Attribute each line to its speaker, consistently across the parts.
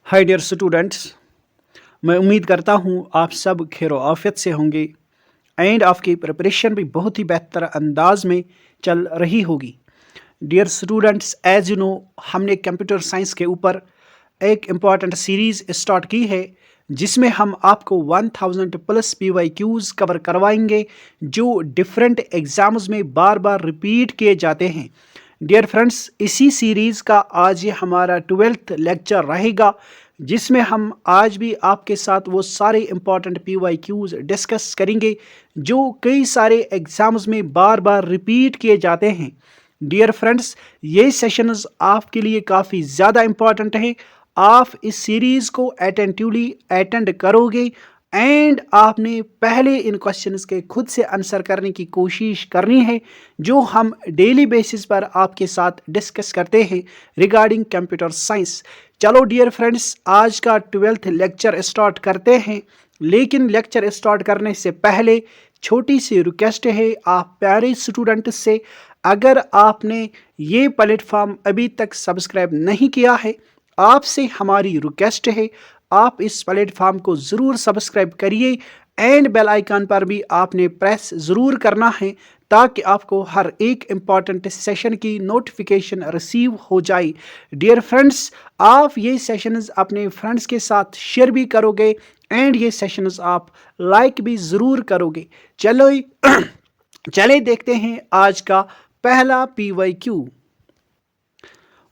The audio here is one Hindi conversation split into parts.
Speaker 1: हाय डियर स्टूडेंट्स, मैं उम्मीद करता हूँ आप सब खैर आफियत से होंगे एंड आपकी प्रिपरेशन भी बहुत ही बेहतर अंदाज में चल रही होगी। Dear students, as you know हमने कंप्यूटर साइंस के ऊपर एक इम्पॉर्टेंट सीरीज़ स्टार्ट की है जिसमें हम आपको 1000 प्लस PYQs कवर करवाएंगे जो डिफरेंट एग्ज़ाम्स में बार बार रिपीट किए जाते हैं। डियर फ्रेंड्स, इसी सीरीज़ का आज ये हमारा 12th लेक्चर रहेगा जिसमें हम आज भी आपके साथ वो सारे इम्पॉर्टेंट PYQs डिस्कस करेंगे जो कई सारे एग्ज़ाम्स में बार बार रिपीट किए जाते हैं। डियर फ्रेंड्स, ये सेशंस आपके लिए काफ़ी ज़्यादा इम्पॉर्टेंट है। आप इस सीरीज़ को अटेंटिवली अटेंड करोगे एंड आपने पहले इन क्वेश्चंस के खुद से आंसर करने की कोशिश करनी है जो हम डेली बेसिस पर आपके साथ डिस्कस करते हैं रिगार्डिंग कंप्यूटर साइंस। चलो डियर फ्रेंड्स, आज का 12th लेक्चर स्टार्ट करते हैं, लेकिन लेक्चर स्टार्ट करने से पहले छोटी सी रिक्वेस्ट है आप प्यारे स्टूडेंट से, अगर आपने ये प्लेटफॉर्म अभी तक सब्सक्राइब नहीं किया है, आपसे हमारी रिक्वेस्ट है आप इस प्लेटफॉर्म को ज़रूर सब्सक्राइब करिए एंड बेल आइकन पर भी आपने प्रेस ज़रूर करना है ताकि आपको हर एक इम्पॉर्टेंट सेशन की नोटिफिकेशन रिसीव हो जाए। डियर फ्रेंड्स, आप ये सेशंस अपने फ्रेंड्स के साथ शेयर भी करोगे एंड ये सेशंस आप लाइक भी ज़रूर करोगे। चलो चले देखते हैं आज का पहला PYQ।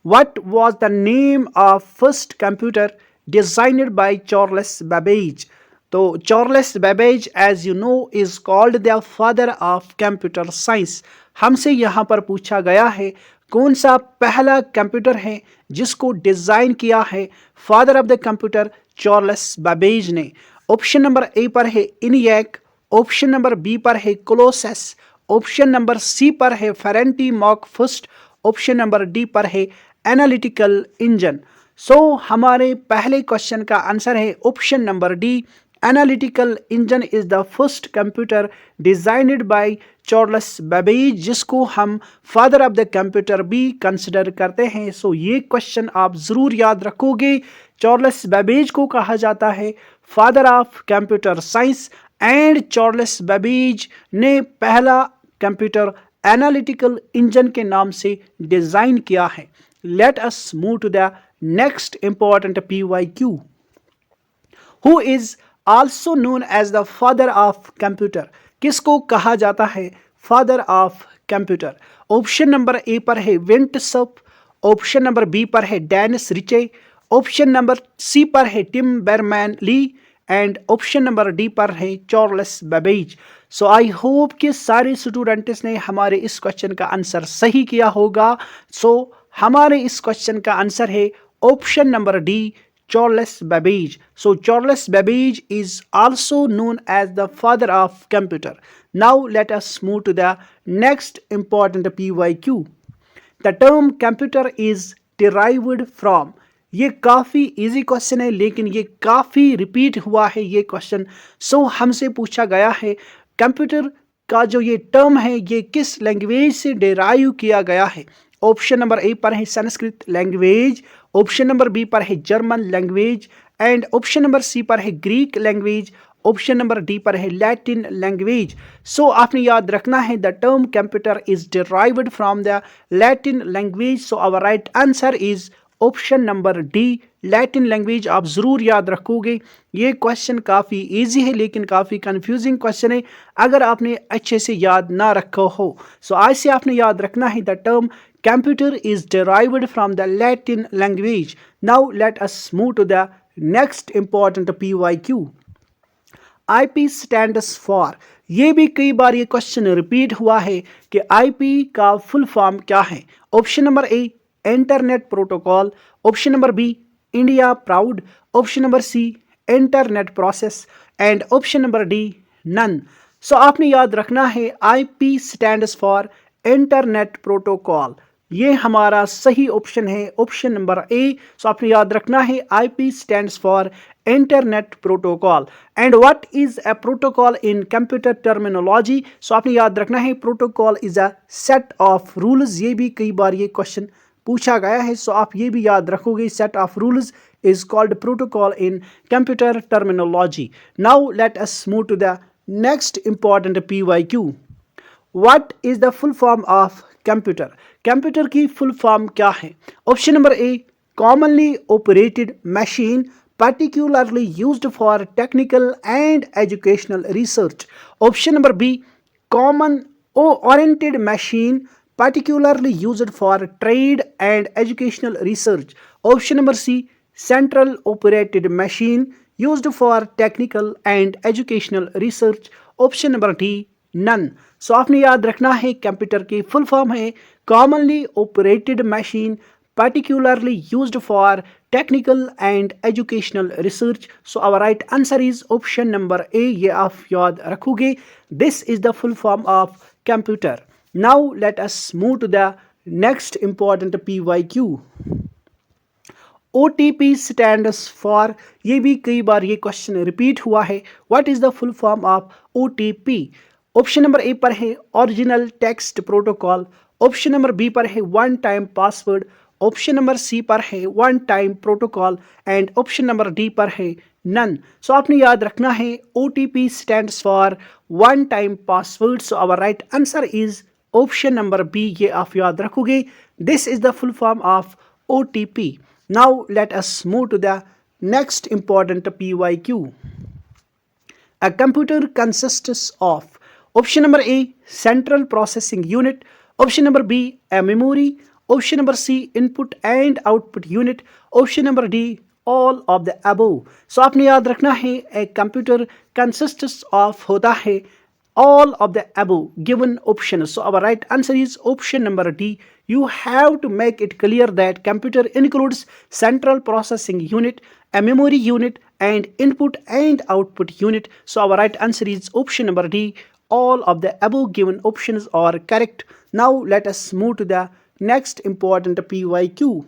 Speaker 1: What was the name of first computer designed by Charles Babbage? तो Charles Babbage as you know is called the father of computer science. हमसे यहाँ पर पूछा गया है कौन सा पहला कंप्यूटर है जिसको डिज़ाइन किया है father of the computer Charles Babbage ने। ऑप्शन नंबर ए पर है इनियक, ऑप्शन नंबर बी पर है कोलोसस, ऑप्शन नंबर सी पर है फेरेंटी mock first, option number D पर है एनालिटिकल इंजन। सो हमारे पहले क्वेश्चन का आंसर है option number D, analytical engine is the first computer designed by Charles Babbage जिसको हम फादर ऑफ द कंप्यूटर भी कंसिडर करते हैं। सो ये क्वेश्चन आप ज़रूर याद रखोगे। चार्ल्स बेबेज को कहा जाता है father of computer science and Charles Babbage ने पहला कंप्यूटर एनालिटिकल इंजन के नाम से डिज़ाइन किया है। Let us move to the next important PYQ. Who is also known as the father of computer? किसको कहा जाता है father of computer? Option number A पर है Vint Cerf, option number B पर है Dennis Ritchie, option number C पर है Tim Berners Lee and option number D पर है Charles Babbage. So I hope कि सारे स्टूडेंट्स ने हमारे इस क्वेश्चन का आंसर सही किया होगा। सो हमारे इस क्वेश्चन का आंसर है option number D, Charles Babbage. So Charles Babbage is also known as the father of computer. Now let us move to the next important PYQ। The term computer is derived from. ये काफ़ी इजी क्वेश्चन है लेकिन ये काफ़ी रिपीट हुआ है ये क्वेश्चन। सो हमसे पूछा गया है कंप्यूटर का जो ये टर्म है ये किस लैंग्वेज से डिराइव किया गया है। ऑप्शन नंबर ए पर है Sanskrit language, option number B पर है German language and option number C पर है Greek language, option number D पर है लैटिन लैंग्वेज। सो आपने याद रखना है the term computer is derived from the Latin language. So our right answer is option number D, Latin language. आप ज़रूर याद रखोगे। ये क्वेश्चन काफ़ी इजी है लेकिन काफ़ी कंफ्यूजिंग क्वेश्चन है अगर आपने अच्छे से याद ना रखा हो। सो आज से आपने याद रखना है the term computer is derived from the Latin language. Now let us move to the next important PYQ। IP stands for. ये भी कई बार ये क्वेश्चन रिपीट हुआ है कि IP का फुल फॉर्म क्या है। Option number A internet protocol, option number B India proud, option number C internet process and option number D none. So आपने याद रखना है IP stands for internet protocol. ये हमारा सही ऑप्शन है, ऑप्शन नंबर ए। सो आपने याद रखना है IP stands for internet protocol. And what is a protocol in computer terminology? So आपने याद रखना है protocol is a set of rules. ये भी कई बार ये क्वेश्चन पूछा गया है। सो आप ये भी याद रखोगे, set of rules is called protocol in computer terminology. Now let us move to the next important PYQ. What is the full form of computer? Computer की फुल फॉर्म क्या है? Option number A, commonly operated machine particularly used for technical and educational research. Option number B, common oriented machine particularly used for trade and educational research. Option number C, central operated machine used for technical and educational research. Option number D, none. सो आपने याद रखना है कंप्यूटर की फुल फॉर्म है commonly operated machine particularly used for technical and educational research. So our right answer is option number A. ये आप याद रखोगे. This is the full form of computer. Now let us move to the next important PYQ. OTP stands for, ये भी कई बार ये क्वेश्चन रिपीट हुआ है. What is the full form of OTP? Option number A पर है original text protocol. Option number B पर है one time password. Option number C पर है one time protocol and option number D पर है नन. सो आपने याद रखना है OTP stands for one time password. So our right answer is option number B. ये आप याद रखोगे. This is the full form of OTP. Now let us move to the next important PYQ. A computer consists of, option number A, central processing unit. Option number B, a memory. Option number C, input and output unit. Option number D, all of the above. So आपने याद रखना है a computer consists of होता है all of the above given options. So our right answer is option number D. You have to make it clear that computer includes central processing unit, a memory unit and input and output unit. So our right answer is option number D. All of the above given options are correct. Now let us move to the next important PYQ.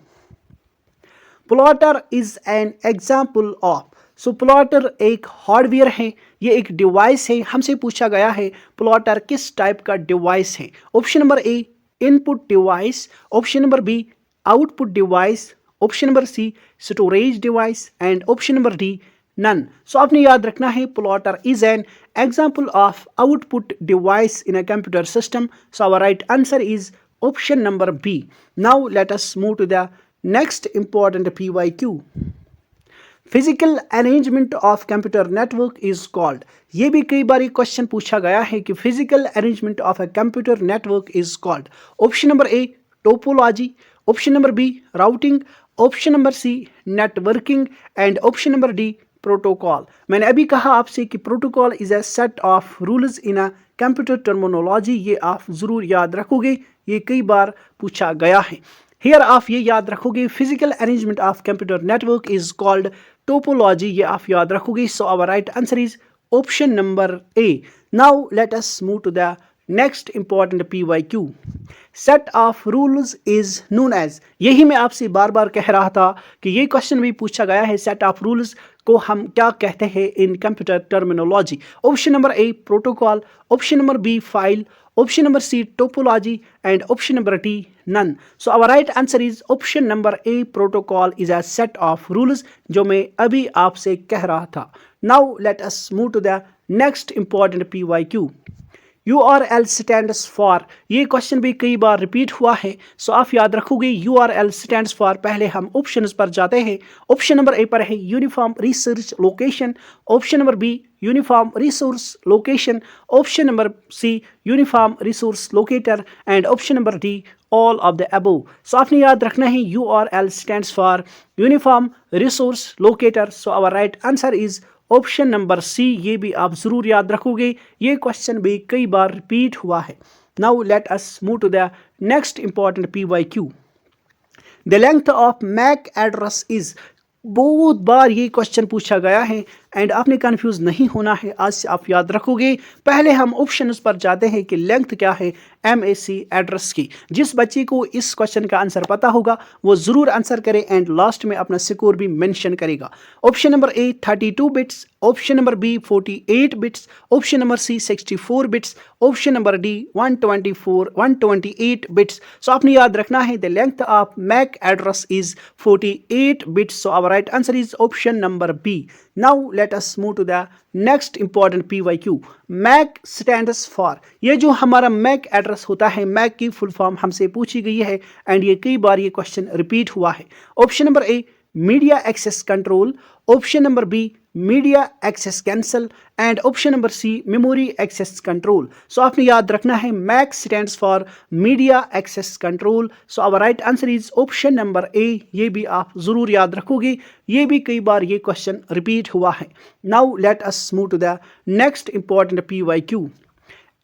Speaker 1: Plotter is an example of. So plotter एक हार्डवेयर है, ये एक डिवाइस है. हमसे पूछा गया है प्लॉटर किस टाइप का डिवाइस है. Option number A, input device. Option number B, output device. Option number C, storage device and option number D, none. So आपने याद रखना है plotter is an example of output device in a computer system. So our right answer is option number B. Now let us move to the next important PYQ. Physical arrangement of computer network is called. ये भी कई बार क्वेश्चन पूछा गया है कि physical arrangement of a computer network is called. Option number A, topology. Option number B, routing. Option number C, networking and option number D, protocol. मैंने अभी कहा आपसे कि protocol is a set of rules in a computer terminology. ये आप ज़रूर याद रखोगे, ये कई बार पूछा गया है. हियर आप ये याद रखोगे physical arrangement of computer network is called topology. ये आप याद रखोगे. So our right answer is option number A. Now let us move to the next important PYQ. Set of rules is known as. यही मैं आपसे बार बार कह रहा था कि ये क्वेश्चन भी पूछा गया है. सेट ऑफ रूल्स को हम क्या कहते हैं in computer terminology. Option number A, protocol. Option number B, file. Option number C, topology and option number D, none. So our right answer is option number A, protocol is a set of rules, जो मैं अभी आपसे कह रहा था. Now let us move to the next important PYQ. URL stands for. ये क्वेश्चन भी कई बार रिपीट हुआ है. सो आप याद रखोगे URL स्टैंड्स फॉर. पहले हम ऑप्शंस पर जाते हैं. ऑप्शन नंबर ए पर है uniform resource location. Option number B, uniform resource location. Option number C, uniform resource locator and option number D, all of the above. So आपने याद रखना है URL stands for uniform resource locator. So our right answer is option number C. ये भी आप जरूर याद रखोगे, ये क्वेश्चन भी कई बार रिपीट हुआ है. Now let us move to the next important PYQ. The length of MAC address is. बहुत बार ये क्वेश्चन पूछा गया है. एंड आपने कंफ्यूज नहीं होना है, आज से आप याद रखोगे। पहले हम ऑप्शंस पर जाते हैं कि लेंथ क्या है MAC एड्रेस की। जिस बच्चे को इस क्वेश्चन का आंसर पता होगा वो जरूर आंसर करे एंड लास्ट में अपना स्कोर भी मेंशन करेगा। Option number A 32 bits, option number B 48 bits, option number C 64 bits, option number D 128 bits. So आपने याद रखना है the length of MAC address is 48 bits. So our right answer is option number B. Now let us move to the next important PYQ. MAC stands for, ये जो हमारा मैक एड्रेस होता है, मैक की फुल फॉर्म हमसे पूछी गई है एंड ये कई बार ये क्वेश्चन रिपीट हुआ है। Option number A media access control, option number B media access cancel and option number C memory access control. So आपने याद रखना है MAC stands for media access control. So our right answer is option number A. ये भी आप जरूर याद रखोगे, ये भी कई बार ये क्वेश्चन रिपीट हुआ है। Now let us move to the next important PYQ.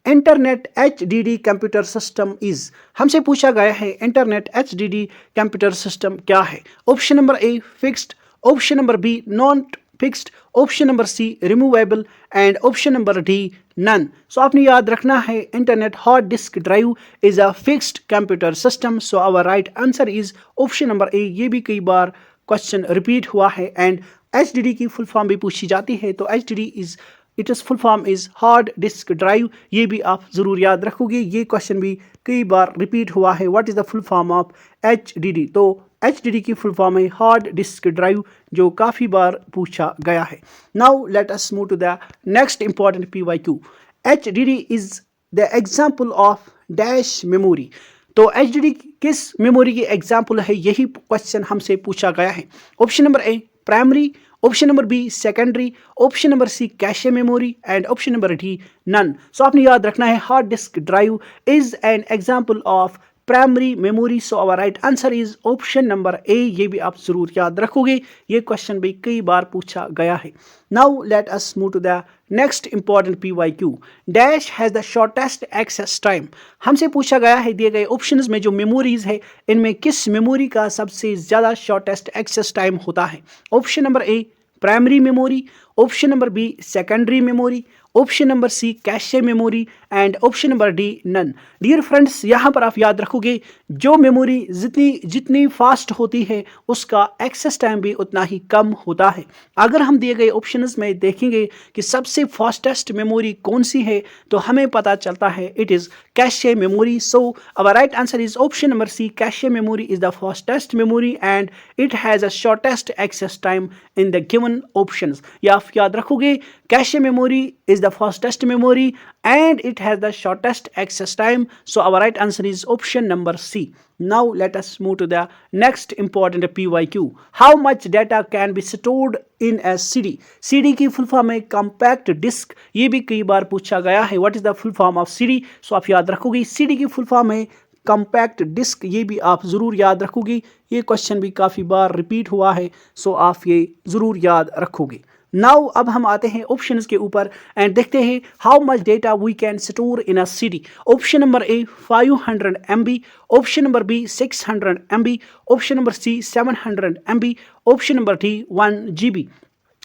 Speaker 1: Internet HDD computer system is, हमसे पूछा गया है इंटरनेट HDD कंप्यूटर सिस्टम क्या है। Option number A fixed, option number B not fixed, option number C removable and option number D none. So आपने याद रखना है internet hard disk drive is a fixed computer system. So our right answer is option number A. ये भी कई बार क्वेश्चन रिपीट हुआ है एंड HDD की फुल फॉर्म भी पूछी जाती है, तो HDD is it is full form is hard disk drive. ये भी आप जरूर याद रखोगे, ये क्वेश्चन भी कई बार रिपीट हुआ है। What is the full form of HDD? तो HDD की फुल फॉर्म है हार्ड डिस्क ड्राइव, जो काफ़ी बार पूछा गया है। Now let us move to the next important PYQ. HDD is the example of dash memory. तो HDD किस मेमोरी की एग्जाम्पल है, यही क्वेश्चन हमसे पूछा गया है। Option number A primary, option number B secondary, option number C cache memory and option number D none. So आपने याद रखना है hard disk drive is an example of primary memory. So our right answer is option number A. ये भी आप जरूर याद रखोगे, ये क्वेश्चन भी कई बार पूछा गया है। Now let us move to the next important PYQ. Dash has the shortest access time, हमसे पूछा गया है दिए गए ऑप्शंस में जो मेमोरीज है इनमें किस मेमोरी का सबसे ज्यादा शॉर्टेस्ट एक्सेस टाइम होता है। Option number A primary memory, option number B secondary memory, option number C cache memory and option number D none. Dear friends, यहाँ पर आप याद रखोगे जो मेमोरी जितनी फास्ट होती है उसका एक्सेस टाइम भी उतना ही कम होता है। अगर हम दिए गए ऑप्शंस में देखेंगे कि सबसे फास्टेस्ट मेमोरी कौन सी है तो हमें पता चलता है it is cache memory. So our right answer is option number C cache memory is the fastest memory and it has a shortest access time in the given options. या आप याद रखोगे cache memory is the fastest memory and it has the shortest access time. So our right answer is option number C. Now let us move to the next important PYQ. How much data can be stored in a CD? CD की full form है compact disk, ये भी कई बार पूछा गया है। What is the full form of CD? So आप याद रखोगे CD की full form है compact disk, ये भी आप ज़रूर याद रखोगे, ये क्वेश्चन भी काफ़ी बार रिपीट हुआ है। सो आप ये ज़रूर याद रखोगे। नाउ अब हम आते हैं ऑप्शंस के ऊपर एंड देखते हैं how much data we can store in a CD. Option number A 500 MB, option number B 600 MB, option number C 700 MB, option number D 1 GB.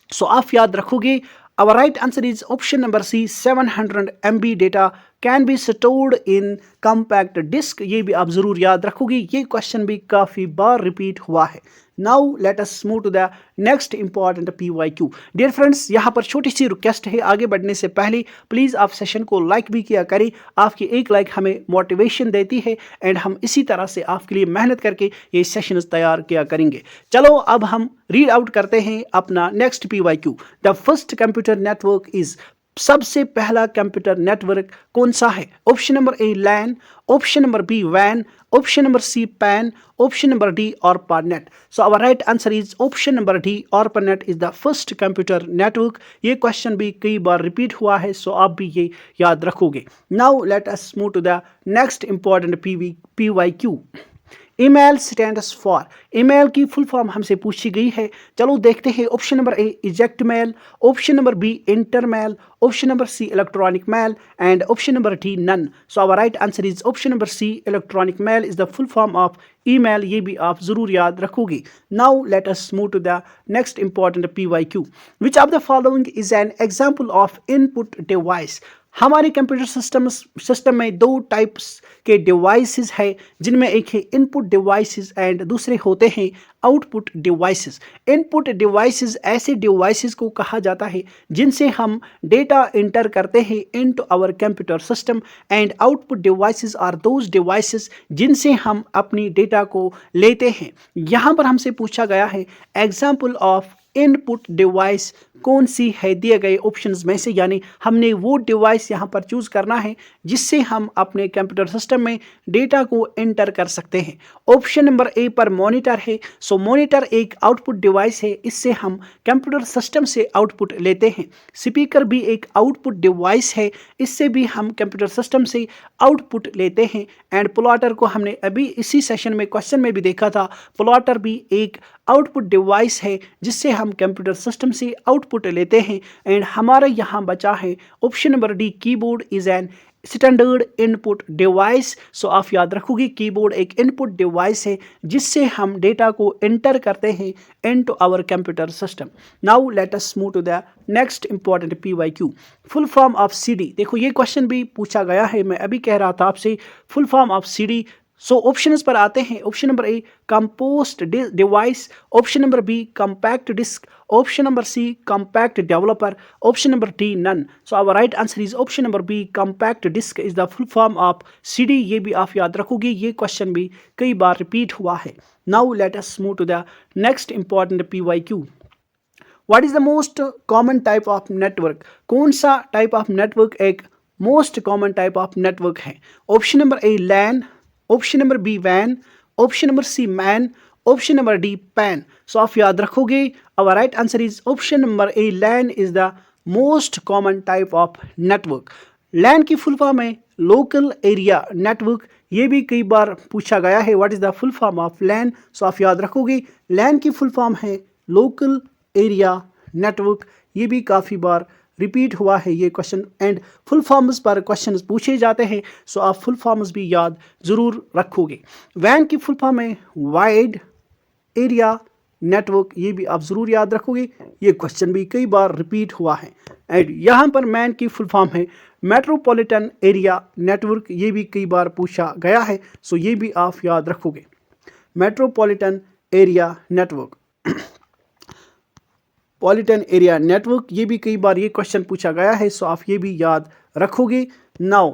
Speaker 1: So आप याद रखोगे our right answer is option number C 700 MB data can be stored in compact disk. ये भी आप ज़रूर याद रखोगे, ये क्वेश्चन भी काफ़ी बार रिपीट हुआ है। Now let us move to the next important PYQ. Dear friends, यहाँ पर छोटी सी रिक्वेस्ट है, आगे बढ़ने से पहले प्लीज़ आप सेशन को लाइक भी किया करें। आपकी एक लाइक हमें मोटिवेशन देती है एंड हम इसी तरह से आपके लिए मेहनत करके ये सेशंस तैयार किया करेंगे। चलो अब हम रीड आउट करते हैं अपना next PYQ. The first computer network is, सबसे पहला कंप्यूटर नेटवर्क कौन सा है? Option number A LAN, option number B वैन, option number C PAN, option number D ARPANET. So our right answer is option number D ARPANET is the first computer network. ये क्वेश्चन भी कई बार रिपीट हुआ है, सो आप भी ये याद रखोगे। Now let us move to the next important PYQ. Email stands for, email की फुल फॉर्म हमसे पूछी गई है। चलो देखते हैं। Option number A eject mail, option number B inter mail, option number C electronic mail and option number D none. So our right answer is option number C electronic mail is the full form of email. ये भी आप जरूर याद रखोगे। Now let us move to the next important PYQ। Which of the following is an example of input device. हमारे कंप्यूटर सिस्टम में दो टाइप्स के डिवाइसेस है, जिनमें एक है इनपुट डिवाइसेस एंड दूसरे होते हैं आउटपुट डिवाइसेस। इनपुट डिवाइसेस ऐसे डिवाइसेस को कहा जाता है जिनसे हम डेटा इंटर करते हैं into our computer system and output devices are those devices जिनसे हम अपनी डेटा को लेते हैं। यहाँ पर हमसे पूछा गया है एग्जाम्पल ऑफ इनपुट डिवाइस कौन सी है दिए गए ऑप्शंस में से, यानी हमने वो डिवाइस यहाँ पर चूज करना है जिससे हम अपने कंप्यूटर सिस्टम में डेटा को एंटर कर सकते हैं। ऑप्शन नंबर ए पर मॉनिटर है। सो मॉनिटर एक आउटपुट डिवाइस है, इससे हम कंप्यूटर सिस्टम से आउटपुट लेते हैं। स्पीकर भी एक आउटपुट डिवाइस है, इससे भी हम कंप्यूटर सिस्टम से आउटपुट लेते हैं। एंड प्लॉटर को हमने अभी इसी सेशन में क्वेश्चन में भी देखा था, प्लॉटर भी एक आउटपुट डिवाइस है जिससे हम कंप्यूटर सिस्टम से आउटपुट लेते हैं। एंड हमारा यहाँ बचा है option number D, keyboard is an standard input device. So आप याद रखोगे कीबोर्ड एक इनपुट डिवाइस है जिससे हम डेटा को एंटर करते हैं into our computer system. Now let us move to the next important PYQ। Full form of CD। देखो ये क्वेश्चन भी पूछा गया है, मैं अभी कह रहा था आपसे full form of CD। So options पर आते हैं। Option number A compost device, option number B compact disc, option number C compact developer, option number D none. So our right answer is option number B compact disc is the full form of CD। ये भी आप याद रखोगे, ये क्वेश्चन भी कई बार रिपीट हुआ है। Now let us move to the next important PYQ। What is the most common type of network. कौन सा टाइप ऑफ नेटवर्क एक most common type of network है। Option number A LAN, option number B वैन, option number C MAN, option number D PAN. So आप याद रखोगे our right answer is option number A LAN is the most common type of network. LAN की फुल फॉर्म है लोकल एरिया नेटवर्क। ये भी कई बार पूछा गया है, what is the full form of LAN. So आप याद रखोगे लैन की फुल फॉर्म है लोकल एरिया नेटवर्क। ये भी काफ़ी बार रिपीट हुआ है ये क्वेश्चन एंड फुल फॉर्म्स पर क्वेश्चन पूछे जाते हैं। सो आप फुल फॉर्म्स भी याद जरूर रखोगे। वैन की फुल फॉर्म है वाइड एरिया नेटवर्क। ये भी आप जरूर याद रखोगे, ये क्वेश्चन भी कई बार रिपीट हुआ है। एंड यहाँ पर मैन की फुल फॉर्म है मेट्रोपॉलिटन एरिया नेटवर्क। ये भी कई बार पूछा गया है, सो ये भी आप याद रखोगे metropolitan area network. पॉलिटन area network, ये भी कई बार ये क्वेश्चन पूछा गया है, सो आप ये भी याद रखोगे। नाउ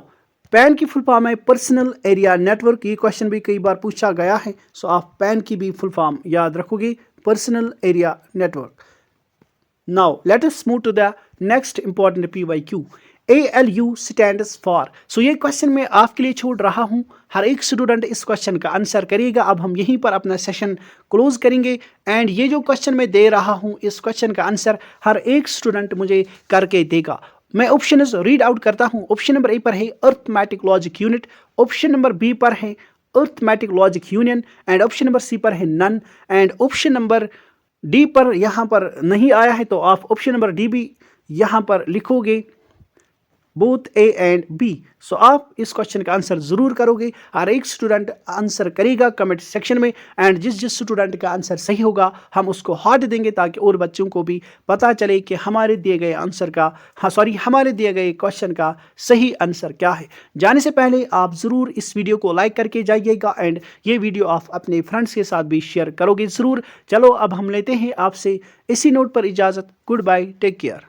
Speaker 1: पैन की फुल फॉर्म है पर्सनल एरिया नेटवर्क। ये क्वेश्चन भी कई बार पूछा गया है, सो आप पैन की भी फुल फॉर्म याद रखोगे personal area network. Now let us move to the next important PYQ। ALU stands for. So ये क्वेश्चन मैं आपके लिए छोड़ रहा हूँ, हर एक स्टूडेंट इस क्वेश्चन का आंसर करेगा। अब हम यहीं पर अपना सेशन क्लोज करेंगे एंड ये जो क्वेश्चन मैं दे रहा हूँ इस क्वेश्चन का आंसर हर एक स्टूडेंट मुझे करके देगा। मैं ऑप्शन रीड आउट करता हूँ। ऑप्शन नंबर ए पर है arithmetic logic unit, option number B पर है arithmetic logic union and option number C पर है none and option number D पर यहाँ पर नहीं आया है, तो आप ऑप्शन नंबर डी भी यहाँ पर लिखोगे बोथ A एंड B। सो आप इस क्वेश्चन का आंसर जरूर करोगे, हर एक स्टूडेंट आंसर करेगा कमेंट सेक्शन में एंड जिस स्टूडेंट का आंसर सही होगा हम उसको हार्ट देंगे ताकि और बच्चों को भी पता चले कि हमारे दिए गए आंसर का हमारे दिए गए क्वेश्चन का सही आंसर क्या है। जाने से पहले आप ज़रूर इस वीडियो को लाइक करके जाइएगा एंड ये वीडियो आप अपने फ्रेंड्स के साथ भी शेयर करोगे ज़रूर। चलो अब हम लेते हैं आपसे इसी नोट पर इजाज़त। Goodbye, take care.